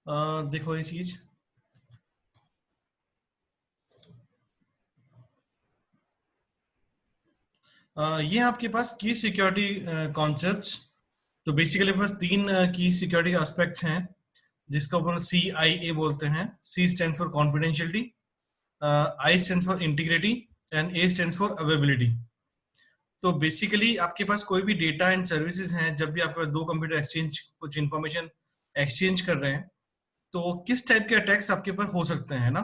देखो ये चीज, ये आपके पास की सिक्योरिटी कॉन्सेप्ट्स। तो बेसिकली पास तीन की सिक्योरिटी एस्पेक्ट्स हैं, जिसको अपन सी आई ए बोलते हैं। C stand for confidentiality, I stand for integrity and A stand for availability. तो बेसिकली आपके पास कोई भी डेटा एंड सर्विसेज हैं, जब भी आपके पास दो कंप्यूटर एक्सचेंज कुछ इंफॉर्मेशन एक्सचेंज कर रहे हैं, तो किस टाइप के अटैक्स आपके ऊपर हो सकते हैं ना।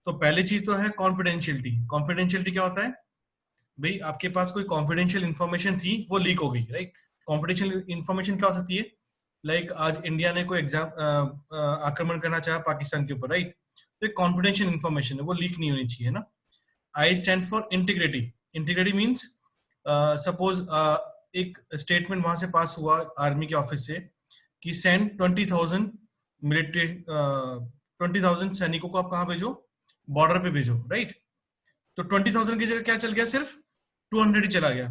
तो पहली चीज तो है कॉन्फिडेंशियलिटी। कॉन्फिडेंशियलिटी क्या होता है भाई? आपके पास कोई कॉन्फिडेंशियल इंफॉर्मेशन थी, वो लीक हो गई, राइट। कॉन्फिडेंशियल इंफॉर्मेशन क्या हो सकती है? लाइक आज इंडिया ने कोई एग्जाम आक्रमण करना चाहा पाकिस्तान के ऊपर, राइट। तो एक कॉन्फिडेंशियल इंफॉर्मेशन है, वो लीक नहीं होनी चाहिए ना। आई stand for integrity. Integrity means suppose एक स्टेटमेंट वहां से पास हुआ आर्मी के ऑफिस से कि सेंड 20,000 मिलिट्री 20,000 सैनिकों को आप कहाँ भेजो? बॉर्डर पे भेजो, राइट। तो 20,000 की जगह क्या चल गया? सिर्फ 200 ही चला गया,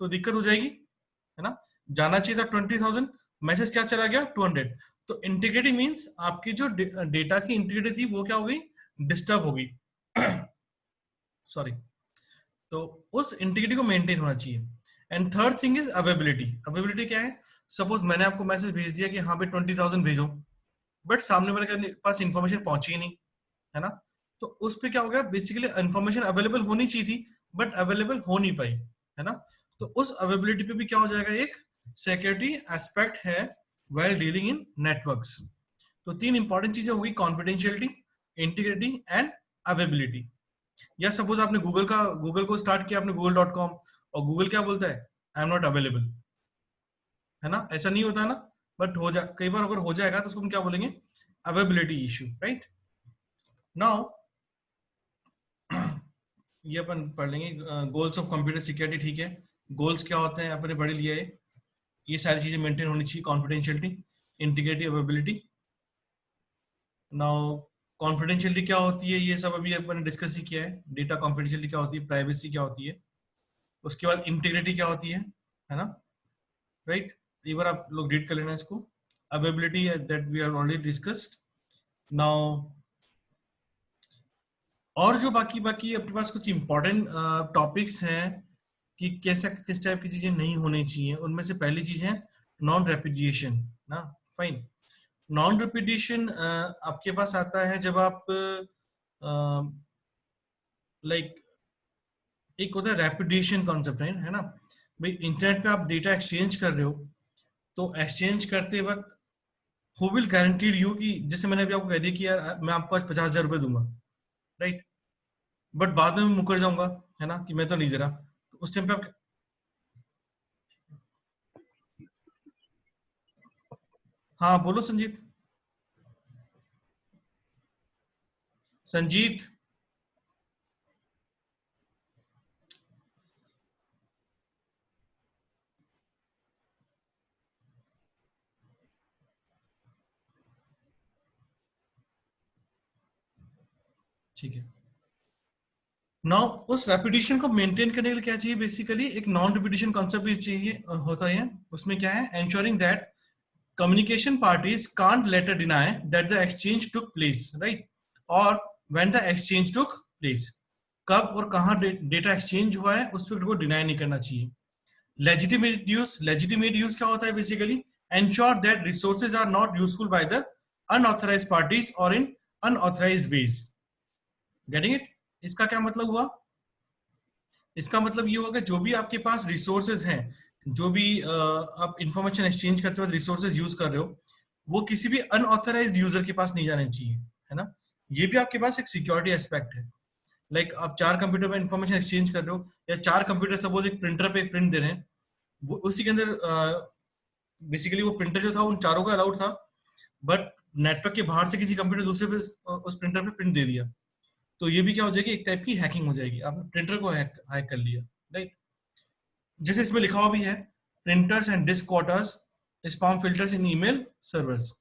तो दिक्कत हो जाएगी, है ना। जाना चाहिए था 20,000, मैसेज क्या चला गया? 200। तो इंटीग्रिटी मीन्स आपकी जो डेटा की इंटीग्रिटी थी वो क्या हो गई? डिस्टर्ब हो गई। सॉरी। तो उस इंटीग्रिटी को मेंटेन होना चाहिए। And third thing is availability. Availability क्या है? सपोज मैंने आपको मैसेज भेज दिया कि हाँ भाई 20,000 भेजो, बट सामने वाले के पास इंफॉर्मेशन पहुंची ही नहीं, है ना। तो उस पे क्या हो गया? बेसिकली इंफॉर्मेशन अवेलेबल होनी चाहिए थी, बट अवेलेबल हो नहीं पाई, है ना। तो उस अवेलेबिलिटी पे भी क्या हो जाएगा? एक सिक्योरिटी एस्पेक्ट है व्हाइल डीलिंग इन नेटवर्क्स। तो तीन इंपॉर्टेंट चीजें होगी: कॉन्फिडेंशियलिटी, इंटीग्रिटी एंड अवेबिलिटी। या सपोज आपने गूगल को स्टार्ट किया, आपने google.com, और गूगल क्या बोलता है? आई एम नॉट अवेलेबल, है ना। ऐसा नहीं होता ना, बट कई बार अगर हो जाएगा तो उसको हम क्या बोलेंगे? Availability issue, right. नाउ ये अपन पढ़ लेंगे गोल्स ऑफ कंप्यूटर सिक्योरिटी, ठीक है। गोल्स क्या होते हैं अपने पढ़ लिया है। ये सारी चीजें मेंटेन होनी चाहिए: confidentiality, integrity, availability. Now confidentiality क्या होती है, ये सब अभी अपन ने डिस्कस ही किया है। डेटा कॉन्फिडेंशियलिटी क्या होती है, प्राइवेसी क्या होती है, उसके बाद इंटीग्रिटी क्या होती है ना, राइट। एक बार आप लोग रीड कर लेना इसको। Availability that we are already discussed. Now और जो बाकी बाकी अपने पास कुछ इंपॉर्टेंट टॉपिक्स हैं कि कैसा किस टाइप की चीजें नहीं होनी चाहिए, उनमें से पहली चीज है नॉन रेपिडिएशन ना। फाइन। नॉन रेपिडिएशन आपके पास आता है जब आप लाइक एक होता है रेपिडिएशन कॉन्सेप्ट, है ना भाई। इंटरनेट पे आप डेटा एक्सचेंज कर रहे हो, तो एक्सचेंज करते वक्त हु विल गारंटीड यू कि, जैसे मैंने अभी आपको कह दिया कि यार मैं आपको आज 50,000 रुपये दूंगा, राइट। बट बाद में मैं मुकर जाऊंगा, है ना, कि मैं तो नहीं दे रहा, तो उस टाइम पे आप। हाँ बोलो संजीत। संजीत। ठीक है। नाउ उस रेपिटेशन को मेंटेन करने के लिए क्या चाहिए? बेसिकली एक नॉन रिपीटिशन कॉन्सेप्ट भी चाहिए, होता है। उसमें क्या है? Ensuring that communication parties can't later deny that the exchange took place, right? or when the exchange took place, कब और कहाँ डेटा एक्सचेंज हुआ है उस पर को डिनाई नहीं करना चाहिए। लेजिटिमेट यूज क्या होता है? Basically ensure that resources are not useful by the unauthorised parties और in unauthorised ways. Getting it? इसका क्या मतलब हुआ? इसका मतलब ये होगा कि जो भी आपके पास रिसोर्सेज हैं, जो भी आप इंफॉर्मेशन एक्सचेंज करते वक्त रिसोर्सेज यूज कर रहे हो, वो किसी भी अनऑथराइज्ड यूजर के पास नहीं जाने चाहिए, है ना। ये भी आपके पास एक सिक्योरिटी एस्पेक्ट है। लाइक आप चार कंप्यूटर में इंफॉर्मेशन एक्सचेंज कर रहे हो, या चार कंप्यूटर सपोज एक प्रिंटर पे एक प्रिंट दे रहे हैं, वो उसी के अंदर बेसिकली वो प्रिंटर जो था उन चारों का अलाउड था, बट नेटवर्क के बाहर से किसी कंप्यूटर दूसरे पे उस प्रिंटर पे प्रिंट दे दिया, तो ये भी क्या हो जाएगी? एक टाइप की हैकिंग हो जाएगी, आपने प्रिंटर को हैक कर लिया, राइट। जैसे इसमें लिखा हुआ भी है, printers and disk quarters, spam filters in email servers,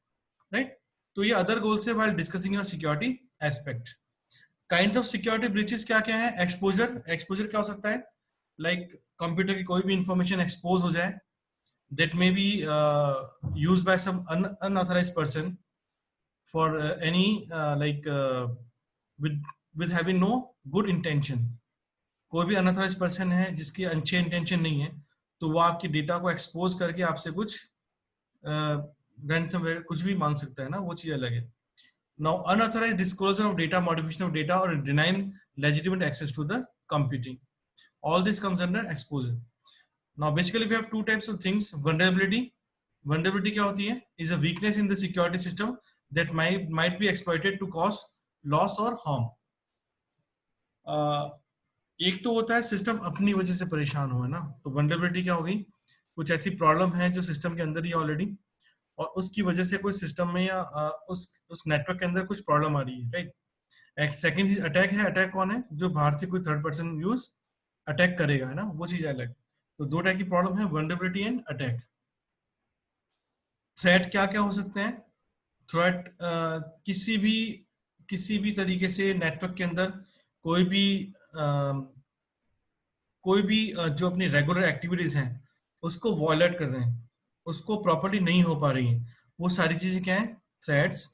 right. तो ये अदर गोल्स है while discussing your security aspect. Kinds of security breaches क्या क्या है? एक्सपोजर। एक्सपोजर क्या हो सकता है? लाइक कंप्यूटर की कोई भी इंफॉर्मेशन एक्सपोज हो जाए, that may be used by some unauthorised person, for any with having no good intention. कोई भी अनऑथराइज पर्सन है जिसकी अच्छे इंटेंशन नहीं है, तो वो आपकी डेटा को एक्सपोज करके आपसे कुछ रैंसमवेयर कुछ भी मांग सकता है ना, वो चीज अलग है. Now, unauthorized disclosure of data, modification of data, or denying legitimate access to the computing. All this comes under exposure. Now, basically, we have two types of things. Vulnerability. Vulnerability क्या होती है? Is a weakness in the security system that might be exploited to cause loss or harm. एक तो होता है system अपनी वजह से परेशान हुआ ना, तो vulnerability क्या होगी? कुछ ऐसी प्रॉब्लम है जो सिस्टम के अंदर ही ऑलरेडी, और उसकी वजह से कोई सिस्टम में या उस नेटवर्क के अंदर कुछ प्रॉब्लम आ रही है, राइट. एक सेकंड चीज अटैक है. अटैक कौन है? जो बाहर से कोई थर्ड पर्सन यूज अटैक करेगा, है ना, वो चीज अलग. तो दो टाइप की प्रॉब्लम है, वल्नरेबिलिटी एंड अटैक. थ्रेट क्या क्या हो सकते हैं? थ्रेट किसी भी तरीके से नेटवर्क के अंदर कोई भी जो अपनी रेगुलर एक्टिविटीज हैं उसको वॉयलेट कर रहे हैं, उसको प्रॉपर्ली नहीं हो पा रही है, वो सारी चीजें क्या है? थ्रेट्स.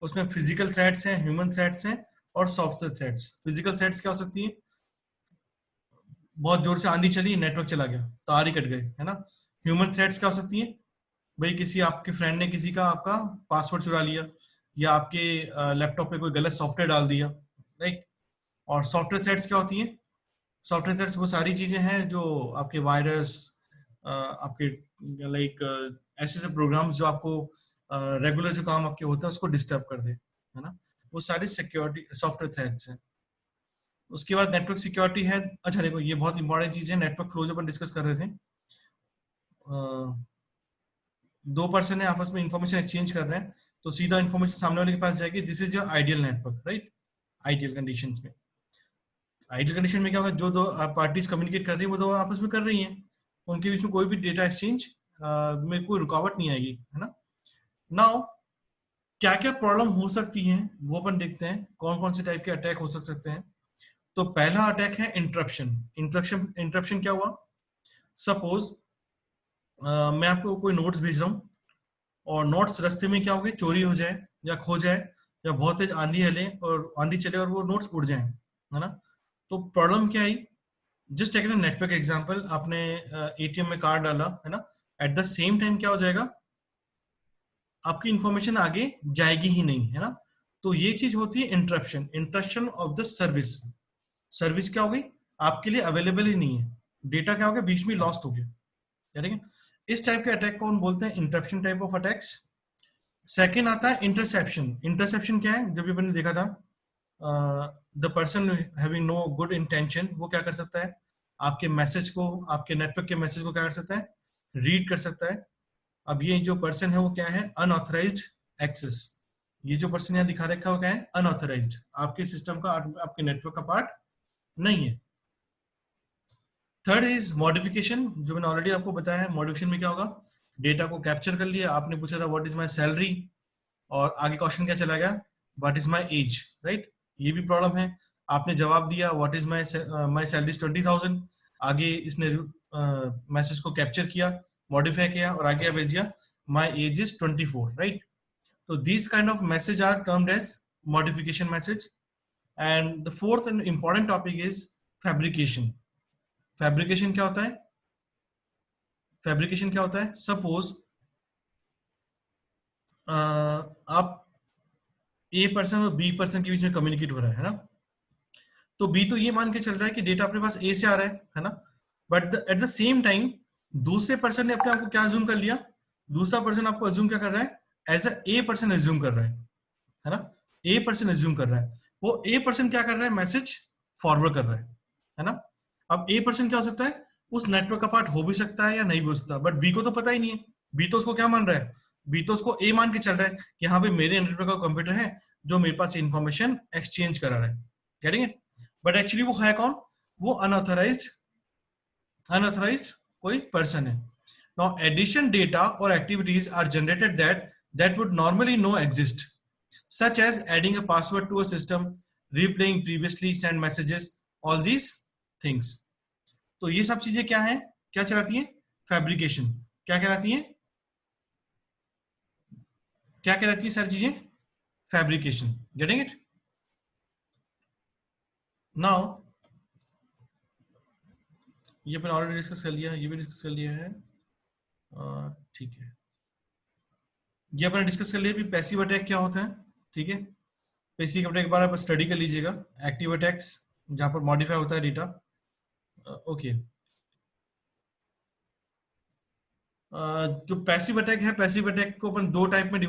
उसमें फिजिकल थ्रेट्स हैं, ह्यूमन थ्रेट्स हैं, और सॉफ्टवेयर थ्रेट्स. फिजिकल थ्रेट्स क्या हो सकती है? बहुत जोर से आंधी चली, नेटवर्क चला गया, तार ही कट गए, है ना. ह्यूमन थ्रेट्स क्या हो सकती है? भाई किसी आपके फ्रेंड ने किसी का आपका पासवर्ड चुरा लिया, या आपके लैपटॉप पे कोई गलत सॉफ्टवेयर डाल दिया, राइट. और सॉफ्टवेयर थ्रेट्स क्या होती हैं? सॉफ्टवेयर थ्रेट्स वो सारी चीजें हैं जो आपके वायरस, आपके लाइक ऐसे ऐसे प्रोग्राम जो आपको रेगुलर जो काम आपके होते हैं उसको डिस्टर्ब कर दे, है ना. वो सारी सिक्योरिटी सॉफ्टवेयर थ्रेट्स हैं. उसके बाद नेटवर्क सिक्योरिटी है. अच्छा देखो, ये बहुत इंपॉर्टेंट चीज है. नेटवर्क फ्लो जो अपन डिस्कस कर रहे थे, दो पर्सन है आपस में इंफॉर्मेशन एक्सचेंज कर रहे हैं, तो सीधा इंफॉर्मेशन सामने वाले के पास जाएगी. This is your ideal network, right. Ideal conditions में, आइडियल कंडीशन में क्या होगा? जो दो पार्टीज कम्युनिकेट कर रही है वो दो आपस में कर रही हैं, उनके बीच में कोई भी डेटा एक्सचेंज में कोई रुकावट नहीं आएगी, है ना. नाउ क्या क्या प्रॉब्लम हो सकती है वो अपन देखते हैं, कौन कौन से टाइप के अटैक हो सकते हैं. तो पहला अटैक है इंटरप्शन. इंटरप्शन क्या हुआ? सपोज मैं आपको कोई नोट्स भेज रहा हूँ, और नोट्स रास्ते में क्या हो गए? चोरी हो जाए, या खो जाए, या बहुत तेज आंधी चले और वो नोट्स उड़ जाए, है ना. तो प्रॉब्लम क्या आई? Just take network example. आपने एटीएम में कार्ड डाला, है ना. एट द सेम टाइम क्या हो जाएगा? आपकी इंफॉर्मेशन आगे जाएगी ही नहीं, है ना. तो ये चीज होती है interruption. Interruption of the service. Service क्या हो गई? आपके लिए अवेलेबल ही नहीं है, डेटा क्या हो गया? बीच में लॉस्ट हो गया, ठीक है. इस टाइप के अटैक को हम बोलते हैं interruption type of attacks. Second आता है इंटरसेप्शन. इंटरसेप्शन क्या है? जब भी मैंने देखा था, the person having no good intention, वो क्या कर सकता है? आपके मैसेज को, आपके नेटवर्क के मैसेज को क्या कर सकता है? रीड कर सकता है. अब ये जो पर्सन है वो क्या है? Unauthorised access. ये जो पर्सन यहाँ दिखा रखा है वो क्या है? अनऑथराइज्ड. आपके सिस्टम का, आपके नेटवर्क का पार्ट नहीं है. थर्ड इज मॉडिफिकेशन, जो मैंने ऑलरेडी आपको बताया है. मॉडिफिकेशन में क्या होगा? डेटा को कैप्चर कर लिया. आपने पूछा था व्हाट इज माय सैलरी, और आगे क्वेश्चन क्या चला गया? What is my age, right. ये भी प्रॉब्लम है. आपने जवाब दिया what is my salary is 20,000. आगे इसने मैसेज को कैप्चर किया, मॉडिफाई किया, और आगे भेज दिया माय एज इज 24, राइट. तो these kind of message are termed as modification message. And the fourth and important topic is fabrication. Fabrication क्या होता है? Fabrication क्या होता है? Suppose आप ए पर्सन और बी पर्सन के बीच में कम्युनिकेट हो रहा है ना. तो बी तो ये मान के चल रहा है कि डेटा अपने पास ए से आ रहा है ना. But at the same time दूसरे पर्सन ने अपने आप को क्या अज्यूम कर लिया? दूसरा पर्सन आपको अज्यूम क्या कर रहा है? एज ए पर्सन अज्यूम कर रहा है ना. ए पर्सन अज्यूम कर रहा है. वो ए पर्सन क्या कर रहा है? मैसेज फॉरवर्ड कर रहा है ना. अब ए पर्सन क्या हो सकता है? उस नेटवर्क का पार्ट हो भी सकता है या नहीं भी हो सकता, बट बी को तो पता ही नहीं है. बी तो उसको क्या मान रहा है? बी तो उसको ए मान के चल रहा है कि हाँ भाई मेरे नेटवर्क का कंप्यूटर है जो मेरे पास इंफॉर्मेशन एक्सचेंज करा रहा है. Getting it? बट एक्चुअली वो है कौन? वो अनऑथराइज्ड कोई पर्सन है. Now, addition data or activities are generated that would normally no exist, such as adding a password to a system, replaying previously sent messages, all these things. तो ये सब चीजें क्या हैं? क्या चलाती हैं? फैब्रिकेशन. क्या कहलाती हैं? क्या कहलाती है सारी चीजें? fabrication. Getting it? Now ये अपन ऑलरेडी डिस्कस कर लिया, ये भी डिस्कस कर लिया है, ठीक है। ये अपन डिस्कस कर लिया भी पैसिव अटैक क्या होता है, ठीक है। पैसिव अटैक के बारे में स्टडी कर लीजिएगा। एक्टिव अटैक्स जहां पर मॉडिफाई होता है डेटा, ओके। जो पैसिव अटैक है, पैसिव अटैक को अपन दो टाइप में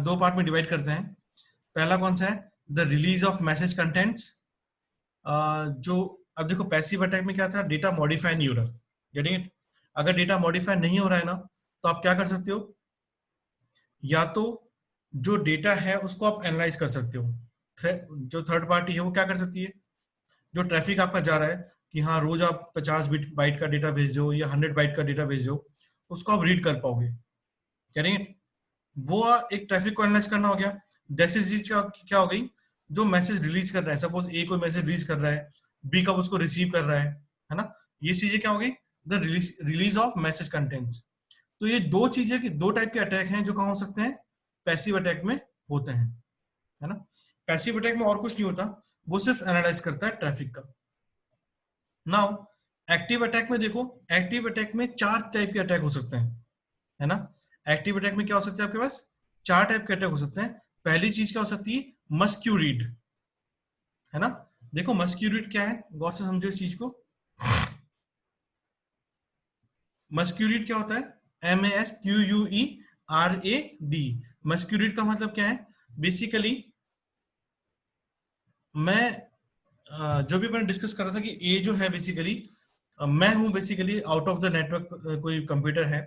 दो पार्ट में डिवाइड करते हैं। पहला कौन सा है, the release of message contents. जो अब देखो पैसिव अटैक में क्या था, डेटा मॉडिफाई नहीं हो रहा, गेटिंग इट। अगर डेटा मॉडिफाई नहीं हो रहा है ना, तो आप क्या कर सकते हो, या तो जो डेटा है उसको आप एनालाइज कर सकते हो। जो थर्ड पार्टी है वो क्या कर सकती है, जो ट्रैफिक आपका जा रहा है कि हाँ रोज आप 50 बाइट का डेटा भेजो या 100 बाइट का डेटा भेजो, उसको आप रीड कर पाओगे, कह रहे हैं। वो एक ट्रैफिक को एनालाइज करना हो गया। जैसे चीज क्या हो गई, जो मैसेज रिलीज कर रहा है, सपोज ए कोई मैसेज रिलीज कर रहा है, बी कब उसको रिसीव कर रहा है ना, ये चीजें क्या हो गई, the release of message contents. तो ये दो चीजें की दो टाइप के अटैक हैं जो कहाँ हो सकते हैं, पैसिव अटैक में होते हैं, है ना। पैसिव अटैक में और कुछ नहीं होता, वो सिर्फ एनालाइज करता है ट्रैफिक का। नाउ एक्टिव अटैक में देखो, एक्टिव अटैक में 4 टाइप के अटैक हो सकते हैं, है ना। एक्टिव अटैक में क्या हो सकता है आपके पास, 4 टाइप के अटैक हो सकते हैं। पहली चीज क्या हो सकती है, मस्क्यू रीड, है ना। देखो मस्क्यू रीड क्या है, गौर से समझो इस चीज को। मस्क्यू रीड क्या होता है, MASQUERAD। मस्क्यू रीड का मतलब क्या है, बेसिकली मैं जो भी मैंने डिस्कस कर रहा था कि ए जो है बेसिकली मैं हूं, basically out of the network कोई कंप्यूटर है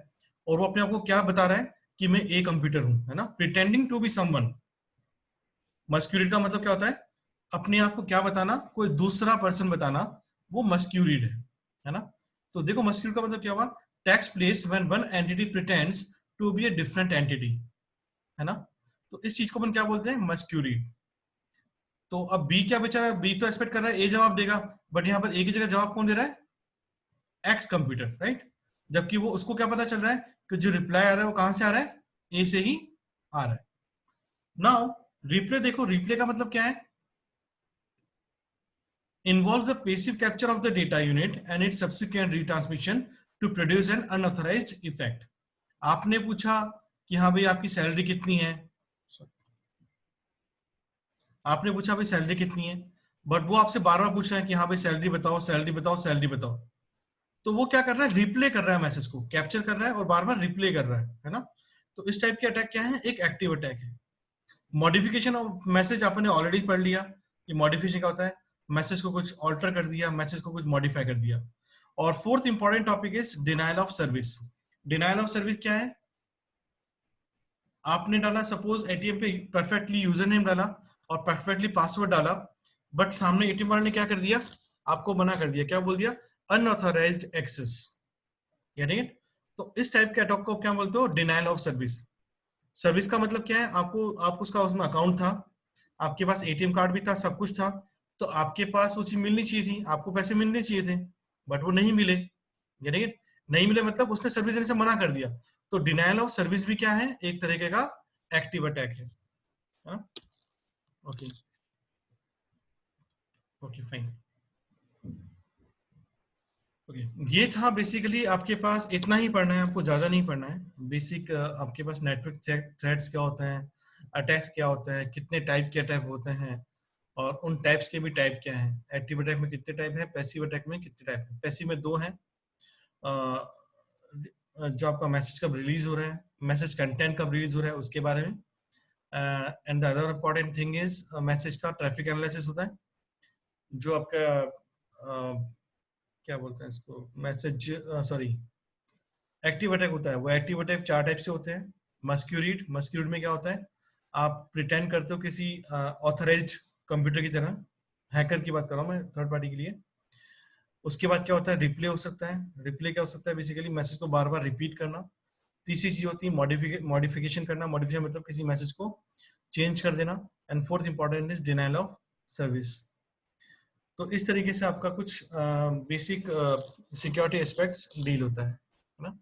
और वो अपने आप को क्या बता रहा है कि मैं ए कंप्यूटर हूं, है ना, प्रिटेंडिंग टू बी समवन। मस्क्यूरिड का मतलब क्या होता है, अपने आप को क्या बताना, कोई दूसरा पर्सन बताना, वो मस्क्यूरिड है ना। तो देखो मस्क्यूरिड का मतलब क्या हुआ, takes place when one entity pretends to be a different entity, है ना। तो इस चीज को अपन क्या बोलते हैं, मस्क्यूरिड। तो अब बी क्या बेचारा, बी तो एक्सपेक्ट कर रहा है ए जवाब देगा, बट यहाँ पर ए की जगह जवाब कौन दे रहा है, एक्स कंप्यूटर, राइट। जबकि वो उसको क्या पता चल रहा है कि जो रिप्लाई आ रहा है वो कहां से आ रहा है, ए से ही आ रहा है। नाउ रिप्ले देखो, रिप्ले का मतलब क्या है, involves the passive capture of the data unit and its subsequent retransmission to produce an unauthorized effect। आपने पूछा कि हाँ भाई आपकी सैलरी कितनी है, आपने पूछा भाई सैलरी कितनी है, बट वो आपसे बार बार पूछ रहा है कि हाँ भाई सैलरी बताओ, सैलरी बताओ, सैलरी बताओ। तो वो क्या कर रहा है, रिप्ले कर रहा है, मैसेज को कैप्चर कर रहा है और बार बार रिप्ले कर रहा है ना। तो इस टाइप के अटैक क्या है, एक एक्टिव अटैक है। मॉडिफिकेशन ऑफ मैसेज आपने ऑलरेडी पढ़ लिया कि मॉडिफिकेशन क्या होता है, मैसेज को कुछ ऑल्टर कर दिया, मैसेज को कुछ मॉडिफाई कर दिया। और fourth important topic is denial of service. Denial of service क्या है, आपने डाला सपोज एटीएम पे परफेक्टली यूजर नेम डाला और परफेक्टली पासवर्ड डाला, बट सामने एटीएम वाले ने क्या कर दिया, आपको मना कर दिया, क्या बोल दिया, अनऑथराइज्ड एक्सेस, यानी। तो इस टाइप के अटैक को क्या बोलते हो, डिनायल ऑफ सर्विस। सर्विस का मतलब क्या है, आपको उसका उसमें अकाउंट था, आपके पास एटीएम कार्ड भी था, सब कुछ था, तो आपके पास वो चीज मिलनी चाहिए थी, आपको पैसे मिलने चाहिए थे, बट वो नहीं मिले, यानी नहीं मिले मतलब उसने सर्विस देने से मना कर दिया। तो डिनायल ऑफ सर्विस भी क्या है, एक तरीके का एक्टिव अटैक है, ओके ओके फाइन। ओके ये था बेसिकली, आपके पास इतना ही पढ़ना है, आपको ज्यादा नहीं पढ़ना है। बेसिक आपके पास नेटवर्क थ्रेड्स क्या होते हैं, अटैक्स क्या होते हैं, कितने टाइप के अटैक होते हैं, और उन टाइप्स के भी टाइप क्या हैं। एक्टिव अटैक में कितने टाइप है, पैसिव अटैक में कितने टाइप है। पैसिव में 2 हैं, जो आपका मैसेज कब रिलीज हो रहा है, मैसेज कंटेंट कब रिलीज हो रहा है उसके बारे में। And the other important thing is message का ट्रैफिक एनालिसिस होता है, जो आपका क्या बोलते हैं इसको, मैसेज सॉरी एक्टिव अटैक होता है। वो एक्टिव अटैक 4 टाइप से होते हैं। मस्क्यूरिड, मस्क्यूरिड में क्या होता है, आप प्रिटेंड करते हो किसी ऑथराइज्ड कंप्यूटर की तरह, हैकर की बात कर रहा हूँ मैं, थर्ड पार्टी के लिए। उसके बाद क्या होता है, रिप्ले हो सकता है। रिप्ले क्या हो सकता है, बेसिकली मैसेज को बार बार रिपीट करना। तीसरी चीज होती है मॉडिफिकेशन करना, मॉडिफिकेशन मतलब किसी मैसेज को चेंज कर देना। And fourth important is denial of service. तो इस तरीके से आपका कुछ बेसिक सिक्योरिटी एस्पेक्ट्स डील होता है ना।